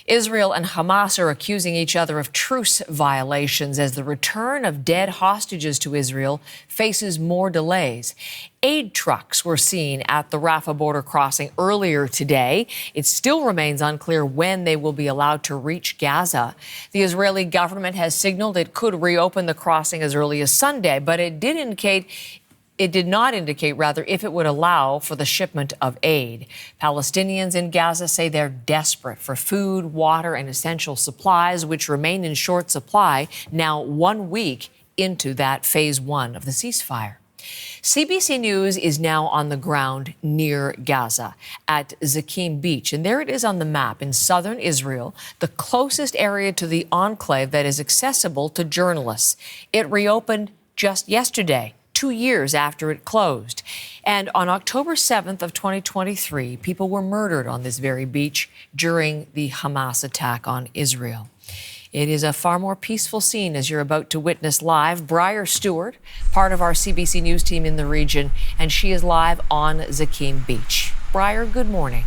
Israel and Hamas are accusing each other of truce violations as the return of dead hostages to Israel faces more delays. Aid trucks were seen at the Rafah border crossing earlier today. It still remains unclear when they will be allowed to reach Gaza. The Israeli government has signaled it could reopen the crossing as early as Sunday, but it did not indicate if it would allow for the shipment of aid. Palestinians in Gaza say they're desperate for food, water, and essential supplies, which remain in short supply now 1 week into that phase 1 of the ceasefire. CBC News is now on the ground near Gaza at Zikim Beach. And there it is on the map in southern Israel, the closest area to the enclave that is accessible to journalists. It reopened just yesterday, 2 years after it closed. And on October 7th of 2023, people were murdered on this very beach during the Hamas attack on Israel. It is a far more peaceful scene as you're about to witness live. Briar Stewart, part of our CBC News team in the region, and she is live on Zikim Beach. Briar, good morning.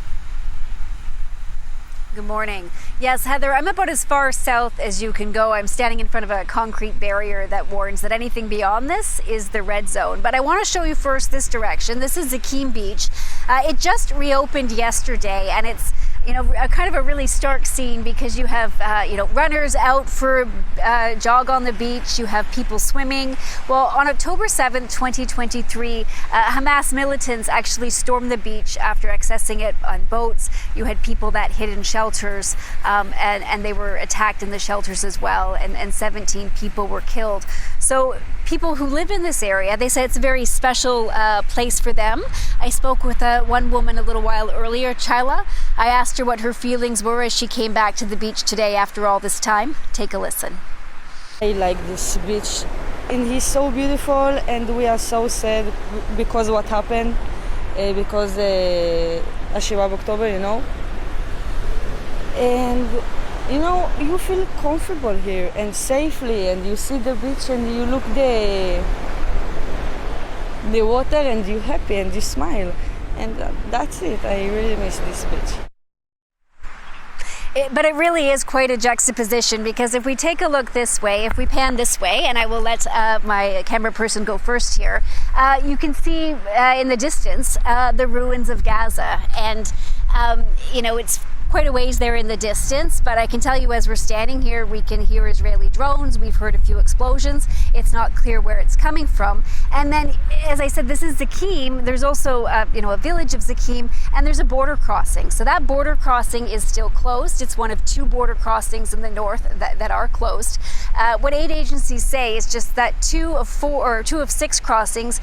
Good morning. Yes, Heather, I'm about as far south as you can go. I'm standing in front of a concrete barrier that warns that anything beyond this is the red zone. But I want to show you first this direction. This is Zikim Beach. It just reopened yesterday, and it's a kind of a really stark scene because you have, runners out for a jog on the beach. You have people swimming. Well, on October 7th, 2023, Hamas militants actually stormed the beach after accessing it on boats. You had people that hid in shelters, and they were attacked in the shelters as well, and 17 people were killed. So people who live in this area, they say it's a very special place for them. I spoke with one woman a little while earlier, Chila. I asked her what her feelings were as she came back to the beach today after all this time. Take a listen. I like this beach, and he's so beautiful, and we are so sad because what happened, because 7 October, and you feel comfortable here and safely, and you see the beach and you look the water and you're happy and you smile, and that's it. I really miss this beach. But it really is quite a juxtaposition, because if we take a look this way, if we pan this way, and I will let my camera person go first here, you can see in the distance the ruins of Gaza. And, it's quite a ways there in the distance, but I can tell you as we're standing here, we can hear Israeli drones. We've heard a few explosions. It's not clear where it's coming from. And then, as I said, this is Zikim. There's also, a village of Zikim, and there's a border crossing. So that border crossing is still closed. It's one of 2 border crossings in the north that are closed. What aid agencies say is just that 2 of 6 crossings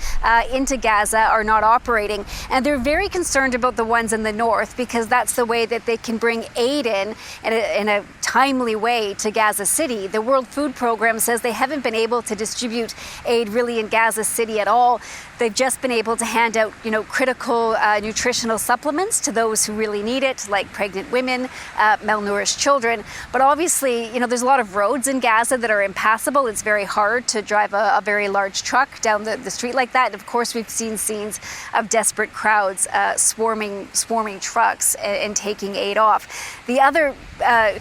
into Gaza are not operating. And they're very concerned about the ones in the north, because that's the way that they can bring aid in a timely way to Gaza City. The World Food Program says they haven't been able to distribute aid really in Gaza City at all. They've just been able to hand out, critical nutritional supplements to those who really need it, like pregnant women, malnourished children. But obviously, there's a lot of roads in Gaza that are impassable. It's very hard to drive a very large truck down the street like that. And of course, we've seen scenes of desperate crowds swarming trucks and taking aid off. The other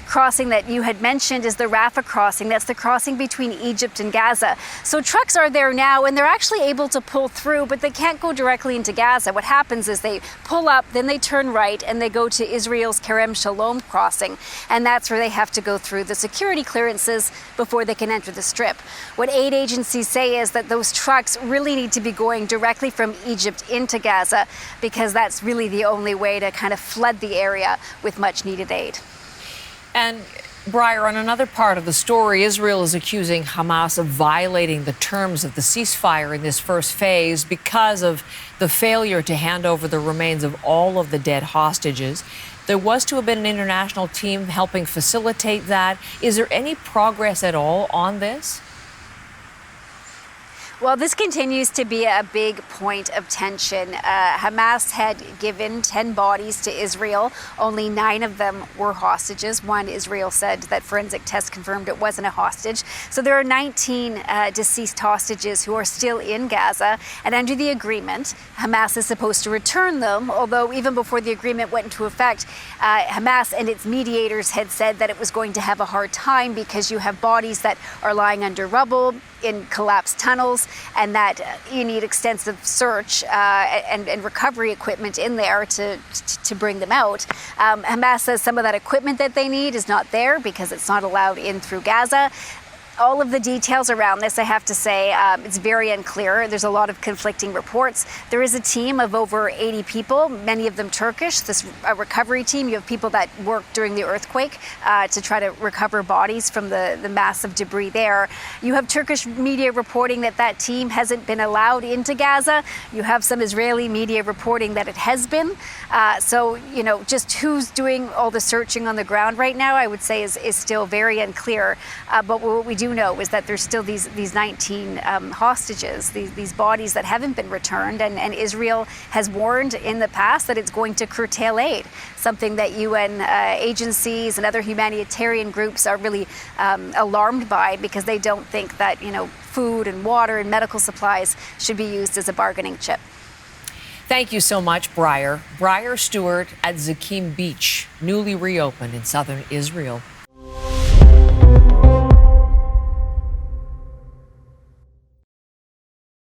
crossing that you had mentioned is the Rafah crossing. That's the crossing between Egypt and Gaza. So trucks are there now, and they're actually able to pull through, but they can't go directly into Gaza. What happens is they pull up, then they turn right, and they go to Israel's Kerem Shalom crossing. And that's where they have to go through the security clearances before they can enter the Strip. What aid agencies say is that those trucks really need to be going directly from Egypt into Gaza, because that's really the only way to kind of flood the area with much needed aid. And Briar, on another part of the story, Israel is accusing Hamas of violating the terms of the ceasefire in this first phase because of the failure to hand over the remains of all of the dead hostages. There was to have been an international team helping facilitate that. Is there any progress at all on this? Well, this continues to be a big point of tension. Hamas had given 10 bodies to Israel. Only 9 of them were hostages. One, Israel said that forensic tests confirmed it wasn't a hostage. So there are 19 deceased hostages who are still in Gaza. And under the agreement, Hamas is supposed to return them, although even before the agreement went into effect, Hamas and its mediators had said that it was going to have a hard time because you have bodies that are lying under rubble, in collapsed tunnels, and that you need extensive search and recovery equipment in there to bring them out. Hamas says some of that equipment that they need is not there because it's not allowed in through Gaza. All of the details around this, I have to say, it's very unclear. There's a lot of conflicting reports. There is a team of over 80 people, many of them Turkish, this recovery team. You have people that worked during the earthquake to try to recover bodies from the massive debris there. You have Turkish media reporting that that team hasn't been allowed into Gaza. You have some Israeli media reporting that it has been. So, just who's doing all the searching on the ground right now, I would say is still very unclear. But what we do know is that there's still these 19 hostages, these bodies that haven't been returned, and Israel has warned in the past that it's going to curtail aid, something that UN agencies and other humanitarian groups are really alarmed by because they don't think that food and water and medical supplies should be used as a bargaining chip. Thank you so much, Briar Stewart at Zikim Beach, newly reopened in southern Israel.